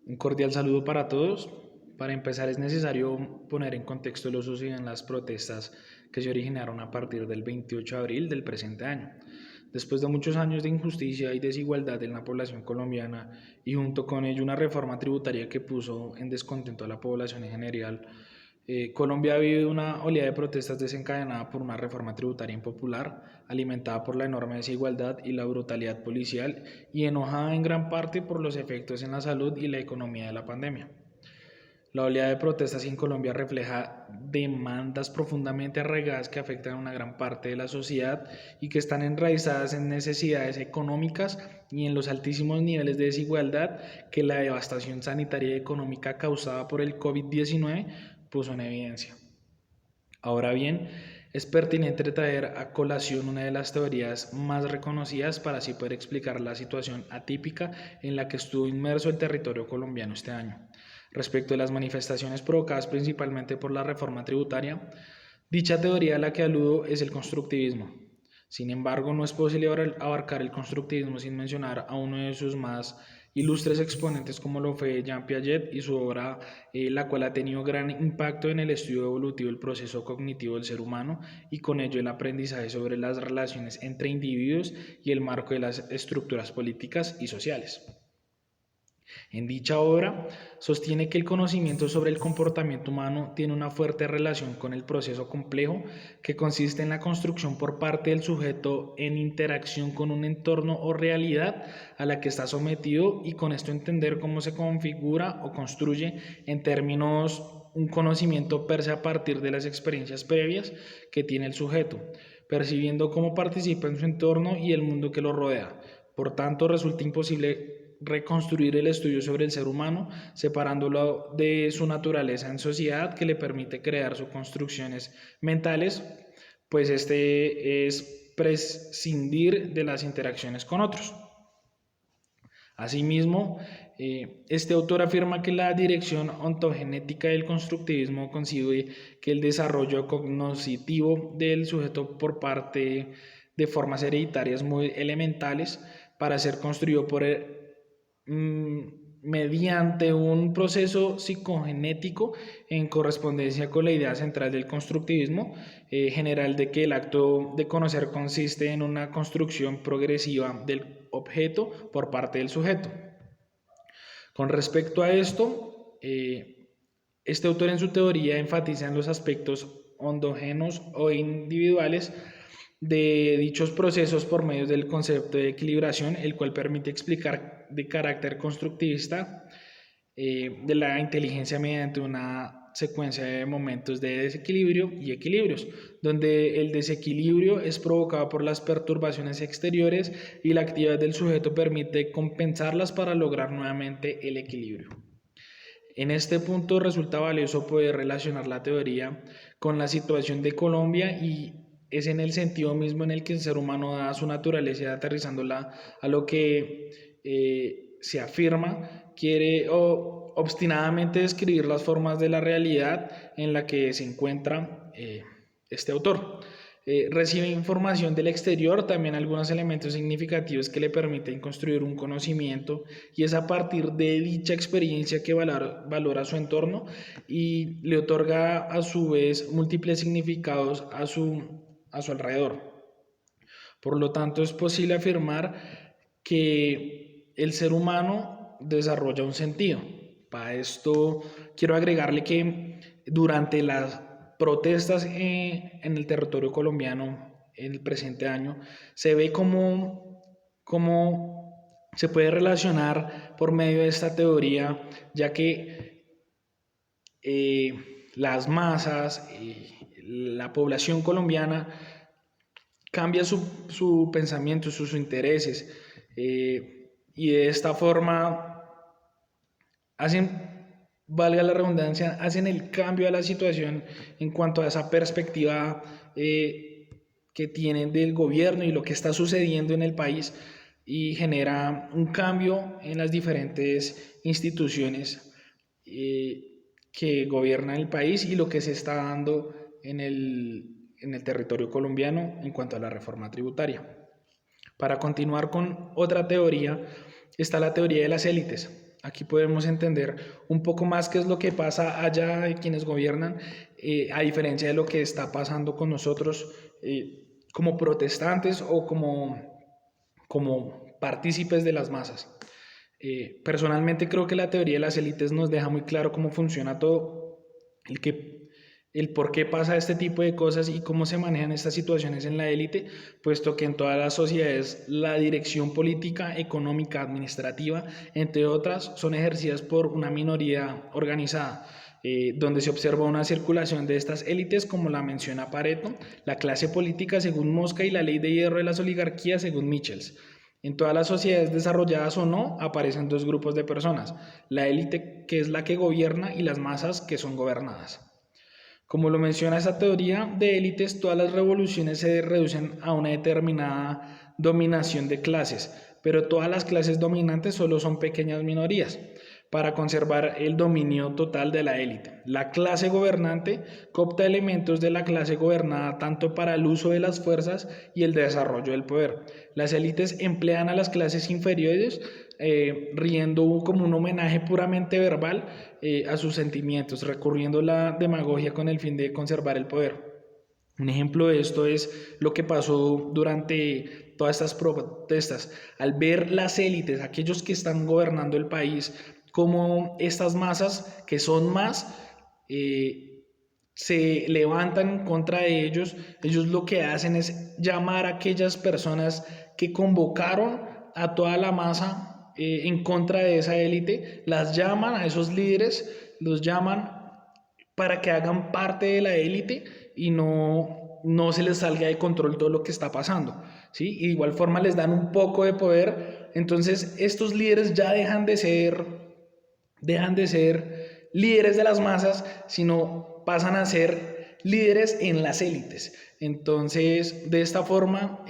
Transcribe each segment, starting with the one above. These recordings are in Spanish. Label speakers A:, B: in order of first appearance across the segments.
A: Un cordial saludo para todos. Para empezar es necesario poner en contexto lo sucedido en las protestas que se originaron a partir del 28 de abril del presente año. Después de muchos años de injusticia y desigualdad en la población colombiana y junto con ello una reforma tributaria que puso en descontento a la población en general, Colombia ha vivido una oleada de protestas desencadenada por una reforma tributaria impopular, alimentada por la enorme desigualdad y la brutalidad policial y enojada en gran parte por los efectos en la salud y la economía de la pandemia. La oleada de protestas en Colombia refleja demandas profundamente arraigadas que afectan a una gran parte de la sociedad y que están enraizadas en necesidades económicas y en los altísimos niveles de desigualdad que la devastación sanitaria y económica causada por el COVID-19 puso en evidencia. Ahora bien, es pertinente traer a colación una de las teorías más reconocidas para así poder explicar la situación atípica en la que estuvo inmerso el territorio colombiano este año. Respecto a las manifestaciones provocadas principalmente por la reforma tributaria, dicha teoría a la que aludo es el constructivismo. Sin embargo, no es posible abarcar el constructivismo sin mencionar a uno de sus más ilustres exponentes como lo fue Jean Piaget y su obra, la cual ha tenido gran impacto en el estudio evolutivo del proceso cognitivo del ser humano y con ello el aprendizaje sobre las relaciones entre individuos y el marco de las estructuras políticas y sociales. En dicha obra, sostiene que el conocimiento sobre el comportamiento humano tiene una fuerte relación con el proceso complejo que consiste en la construcción por parte del sujeto en interacción con un entorno o realidad a la que está sometido y con esto entender cómo se configura o construye en términos un conocimiento per se a partir de las experiencias previas que tiene el sujeto, percibiendo cómo participa en su entorno y el mundo que lo rodea. Por tanto, resulta imposible reconstruir el estudio sobre el ser humano, separándolo de su naturaleza en sociedad que le permite crear sus construcciones mentales, pues este es prescindir de las interacciones con otros. Asimismo, este autor afirma que la dirección ontogenética del constructivismo consigue que el desarrollo cognoscitivo del sujeto por parte de formas hereditarias muy elementales para ser construido mediante un proceso psicogenético en correspondencia con la idea central del constructivismo general de que el acto de conocer consiste en una construcción progresiva del objeto por parte del sujeto. Con respecto a esto, este autor en su teoría enfatiza en los aspectos endógenos o individuales de dichos procesos por medio del concepto de equilibración, el cual permite explicar de carácter constructivista de la inteligencia mediante una secuencia de momentos de desequilibrio y equilibrios, donde el desequilibrio es provocado por las perturbaciones exteriores y la actividad del sujeto permite compensarlas para lograr nuevamente el equilibrio. En este punto resulta valioso poder relacionar la teoría con la situación de Colombia y es en el sentido mismo en el que el ser humano da su naturaleza aterrizándola a lo que se afirma, quiere obstinadamente describir las formas de la realidad en la que se encuentra este autor. Recibe información del exterior, también algunos elementos significativos que le permiten construir un conocimiento y es a partir de dicha experiencia que valora su entorno y le otorga a su vez múltiples significados a su alrededor. Por lo tanto, es posible afirmar que el ser humano desarrolla un sentido. Para esto quiero agregarle que durante las protestas en el territorio colombiano en el presente año, se ve cómo se puede relacionar por medio de esta teoría, ya que las masas, la población colombiana cambia su pensamiento, sus intereses, y de esta forma valga la redundancia, hacen el cambio a la situación en cuanto a esa perspectiva que tienen del gobierno y lo que está sucediendo en el país y genera un cambio en las diferentes instituciones que gobiernan el país y lo que se está dando en el territorio colombiano en cuanto a la reforma tributaria. Para continuar con otra teoría, está la teoría de las élites. aquí podemos entender un poco más qué es lo que pasa allá de quienes gobiernan, a diferencia de lo que está pasando con nosotros como protestantes o como partícipes de las masas. Personalmente creo que la teoría de las élites nos deja muy claro cómo funciona todo, el por qué pasa este tipo de cosas y cómo se manejan estas situaciones en la élite, puesto que en todas las sociedades la dirección política, económica, administrativa, entre otras, son ejercidas por una minoría organizada, donde se observa una circulación de estas élites, como la menciona Pareto, la clase política según Mosca y la ley de hierro de las oligarquías según Michels. En todas las sociedades desarrolladas o no, aparecen dos grupos de personas, la élite que es la que gobierna y las masas que son gobernadas. Como lo menciona esa teoría de élites, todas las revoluciones se reducen a una determinada dominación de clases, pero todas las clases dominantes solo son pequeñas minorías para conservar el dominio total de la élite. La clase gobernante coopta elementos de la clase gobernada tanto para el uso de las fuerzas y el desarrollo del poder. Las élites emplean a las clases inferiores riendo como un homenaje puramente verbal a sus sentimientos, recurriendo a la demagogia con el fin de conservar el poder. Un ejemplo de esto es lo que pasó durante todas estas protestas. Al ver las élites, aquellos que están gobernando el país, como estas masas que son más, se levantan en contra de ellos. Ellos lo que hacen es llamar a aquellas personas que convocaron a toda la masa en contra de esa élite, las llaman a esos líderes, los llaman para que hagan parte de la élite y no se les salga de control todo lo que está pasando, ¿sí? Y de igual forma les dan un poco de poder, entonces estos líderes ya dejan de ser líderes de las masas, sino pasan a ser líderes en las élites. Entonces, de esta forma,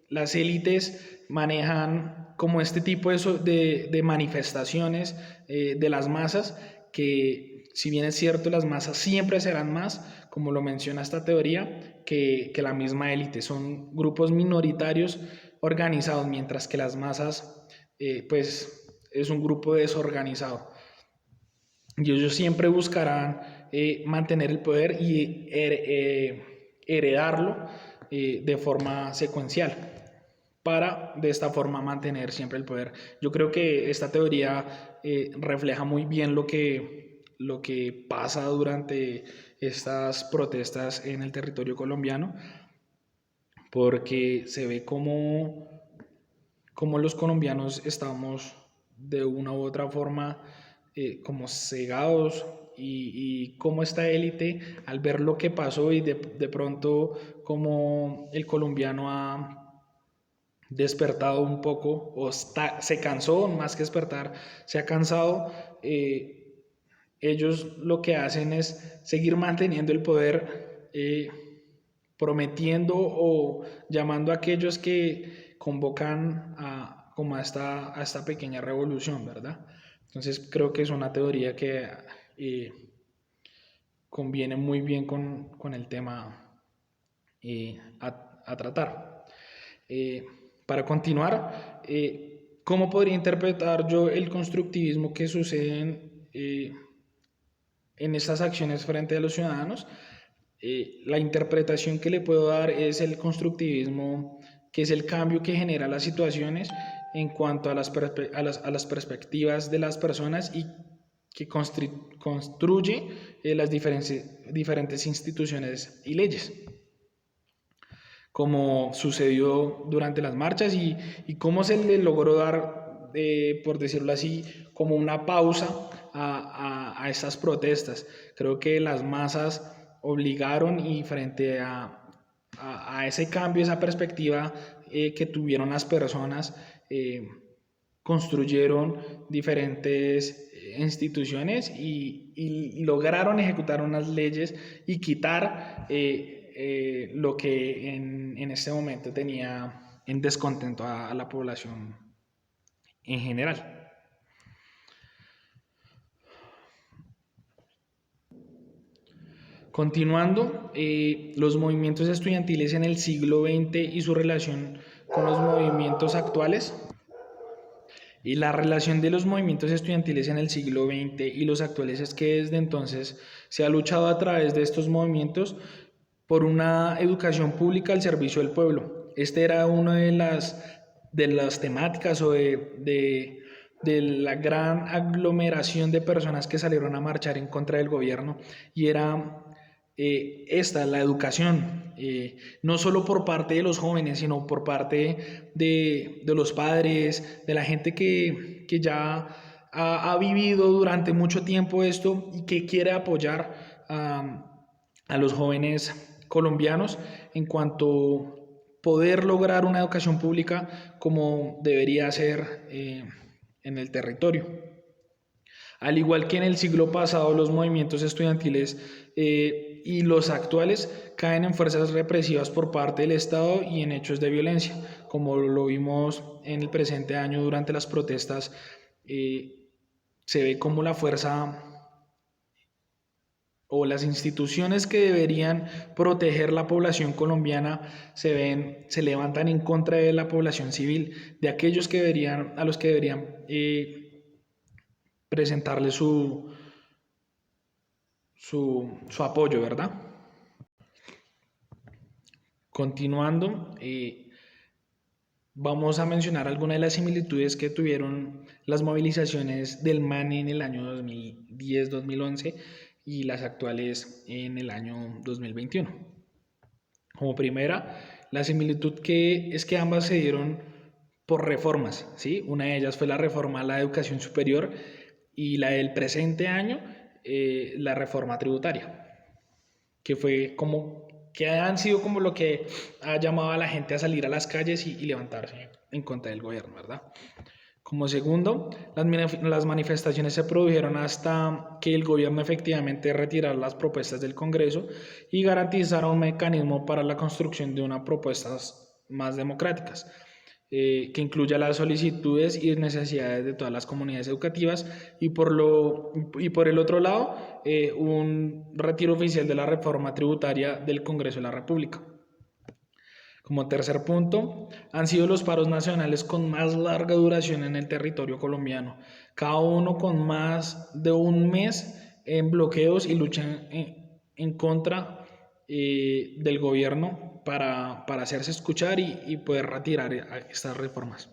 A: las élites manejan como este tipo de manifestaciones de las masas, que si bien es cierto, las masas siempre serán más, como lo menciona esta teoría, que la misma élite. Son grupos minoritarios organizados, mientras que las masas, pues, es un grupo desorganizado. Y ellos siempre buscarán mantener el poder y heredarlo de forma secuencial para de esta forma mantener siempre el poder. Yo creo que esta teoría refleja muy bien lo que pasa durante estas protestas en el territorio colombiano, porque se ve cómo los colombianos estamos de una u otra forma como cegados y cómo esta élite, al ver lo que pasó y de pronto como el colombiano ha despertado un poco o se cansó, más que despertar, se ha cansado, ellos lo que hacen es seguir manteniendo el poder, prometiendo o llamando a aquellos que convocan como a esta pequeña revolución, ¿verdad? Entonces creo que es una teoría que conviene muy bien con el tema a tratar. Para continuar, ¿cómo podría interpretar yo el constructivismo que sucede en estas acciones frente a los ciudadanos? La interpretación que le puedo dar es el constructivismo, que es el cambio que genera las situaciones en cuanto a las perspectivas de las personas y que construye las diferentes instituciones y leyes, como sucedió durante las marchas y cómo se le logró dar, por decirlo así, como una pausa a estas protestas. Creo que las masas obligaron y frente a ese cambio, esa perspectiva que tuvieron las personas, construyeron diferentes instituciones y lograron ejecutar unas leyes y quitar lo que en este momento tenía en descontento a la población en general. Continuando, los movimientos estudiantiles en el siglo XX y su relación con los movimientos actuales. Y la relación de los movimientos estudiantiles en el siglo XX y los actuales es que desde entonces se ha luchado a través de estos movimientos por una educación pública al servicio del pueblo. Este era una de las temáticas de la gran aglomeración de personas que salieron a marchar en contra del gobierno, y era la educación, no solo por parte de los jóvenes, sino por parte de los padres, de la gente que ya ha vivido durante mucho tiempo esto y que quiere apoyar a los jóvenes colombianos en cuanto poder lograr una educación pública como debería ser en el territorio. Al igual que en el siglo pasado, los movimientos estudiantiles y los actuales caen en fuerzas represivas por parte del Estado y en hechos de violencia, como lo vimos en el presente año durante las protestas. Se ve como la fuerza o las instituciones que deberían proteger la población colombiana se levantan en contra de la población civil, de aquellos que a los que deberían presentarle su apoyo, ¿verdad? Continuando, vamos a mencionar algunas de las similitudes que tuvieron las movilizaciones del MANE en el año 2010-2011 y las actuales en el año 2021. Como primera, la similitud es que ambas se dieron por reformas, ¿sí? Una de ellas fue la reforma a la educación superior y la del presente año, la reforma tributaria, que fue como que han sido como lo que ha llamado a la gente a salir a las calles y levantarse en contra del gobierno, ¿verdad? Como segundo, las manifestaciones se produjeron hasta que el gobierno efectivamente retirara las propuestas del Congreso y garantizara un mecanismo para la construcción de unas propuestas más democráticas, que incluya las solicitudes y necesidades de todas las comunidades educativas, y por el otro lado, un retiro oficial de la reforma tributaria del Congreso de la República. Como tercer punto, han sido los paros nacionales con más larga duración en el territorio colombiano, cada uno con más de un mes en bloqueos y lucha en contra del gobierno para hacerse escuchar y poder retirar estas reformas.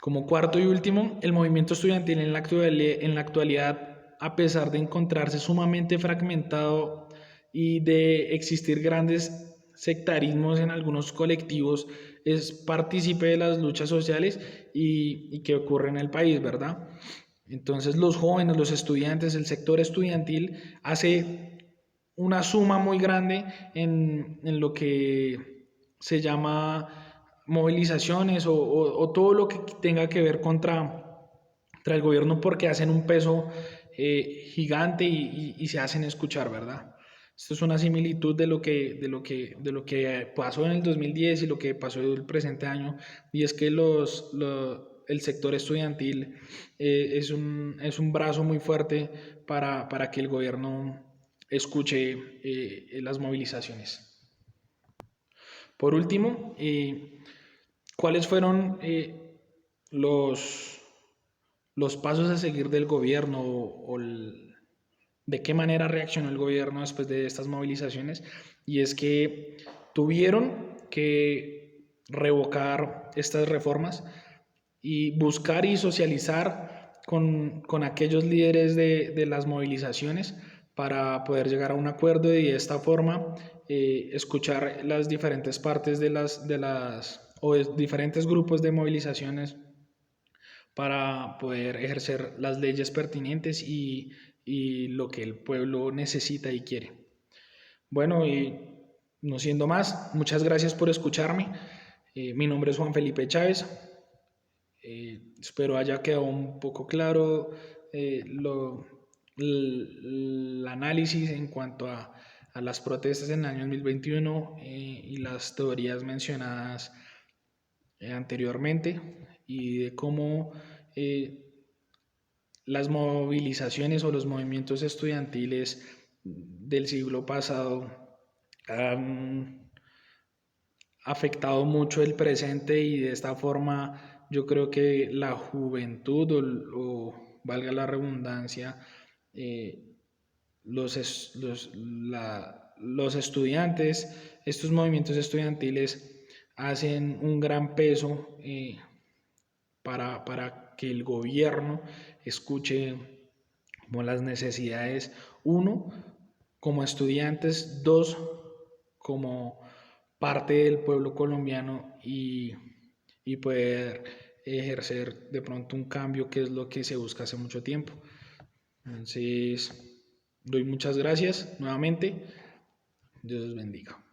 A: Como cuarto y último, el movimiento estudiantil en la actualidad, a pesar de encontrarse sumamente fragmentado y de existir grandes sectarismos en algunos colectivos, es partícipe de las luchas sociales y que ocurren en el país, ¿verdad? Entonces los jóvenes, los estudiantes, el sector estudiantil hace una suma muy grande en lo que se llama movilizaciones o todo lo que tenga que ver contra el gobierno, porque hacen un peso gigante y se hacen escuchar, ¿verdad? Esto es una similitud de lo que pasó en el 2010 y lo que pasó en el presente año, y es que el sector estudiantil es un brazo muy fuerte para que el gobierno escuche las movilizaciones. Por último, ¿cuáles fueron los pasos a seguir del gobierno de qué manera reaccionó el gobierno después de estas movilizaciones? Y es que tuvieron que revocar estas reformas y buscar y socializar con aquellos líderes de las movilizaciones para poder llegar a un acuerdo y de esta forma escuchar las diferentes partes o diferentes grupos de movilizaciones para poder ejercer las leyes pertinentes y lo que el pueblo necesita y quiere. Bueno, y no siendo más, muchas gracias por escucharme. Mi nombre es Juan Felipe Chávez. Espero haya quedado un poco claro el análisis en cuanto a las protestas en el año 2021 y las teorías mencionadas anteriormente, y de cómo las movilizaciones o los movimientos estudiantiles del siglo pasado han afectado mucho el presente, y de esta forma yo creo que la juventud o valga la redundancia, los estudiantes, estos movimientos estudiantiles hacen un gran peso para que el gobierno escuche como las necesidades, uno, como estudiantes, dos, como parte del pueblo colombiano y poder ejercer de pronto un cambio que es lo que se busca hace mucho tiempo. Entonces, doy muchas gracias nuevamente. Dios los bendiga.